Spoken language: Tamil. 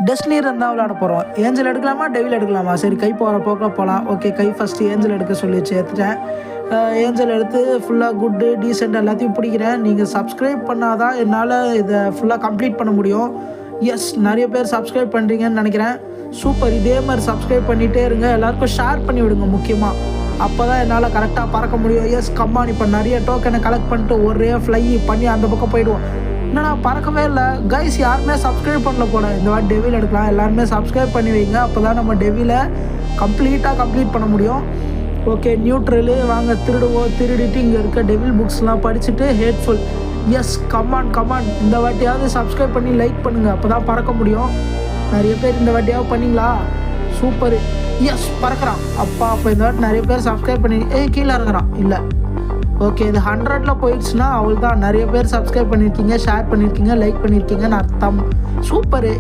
டெஸ்டினி இருந்தால் விளையாட போகிறோம். ஏஞ்சல் எடுக்கலாமா டெவில் எடுக்கலாமா? சரி கை போகிற போக்கில் போகலாம். ஓகே கை ஃபஸ்ட்டு ஏஞ்சல் எடுக்க சொல்லிச்சு எடுத்துட்டேன். ஏஞ்சல் எடுத்து ஃபுல்லாக குட்டு டீசெண்ட் எல்லாத்தையும் பிடிக்கிறேன். நீங்கள் சப்ஸ்கிரைப் பண்ணால் தான் என்னால் இதை ஃபுல்லாக கம்ப்ளீட் பண்ண முடியும். எஸ் நிறைய பேர் சப்ஸ்கிரைப் பண்ணுறீங்கன்னு நினைக்கிறேன். சூப்பர், இதே மாதிரி சப்ஸ்கிரைப் பண்ணிகிட்டே இருங்க. எல்லாருக்கும் ஷேர் பண்ணி விடுங்க முக்கியமாக. அப்போ தான் என்னால் கரெக்டாக பறக்க முடியும். எஸ் கம்மான், இப்போ நிறைய டோக்கனை கலெக்ட் பண்ணிட்டு ஒரே ஃப்ளை பண்ணி அந்த பக்கம் போயிடுவோம். என்னன்னா பறக்கவே இல்லை கைஸ். யாருமே சப்ஸ்கிரைப் பண்ணல போல. இந்த வாட்டி டெவில் எடுக்கலாம். எல்லாருமே சப்ஸ்கிரைப் பண்ணி வைங்க. அப்போ தான் நம்ம டெவிலை கம்ப்ளீட் பண்ண முடியும். ஓகே நியூட்ரலு வாங்க திருடுவோம். திருடிட்டு இங்கே இருக்க டெவில் புக்ஸ்லாம் படிச்சுட்டு ஹேட்ஃபுல். எஸ் கமான் இந்த வாட்டியாவது சப்ஸ்கிரைப் பண்ணி லைக் பண்ணுங்கள். அப்போ தான் பறக்க முடியும். நிறைய பேர் இந்த வாட்டியாவது பண்ணிங்களா? சூப்பர். எஸ் பறக்கிறான். அப்போ இந்த வாட்டி நிறைய பேர் சப்ஸ்கிரைப் பண்ணி கீழே இறங்குறான். இல்லை ஓகே இது 100ல் போயிடுச்சுன்னா அவள் தான். நிறைய பேர் சப்ஸ்கிரைப் பண்ணியிருக்கீங்க, ஷேர் பண்ணியிருக்கீங்க, லைக் பண்ணியிருக்கீங்கன்னு அர்த்தம். சூப்பரு.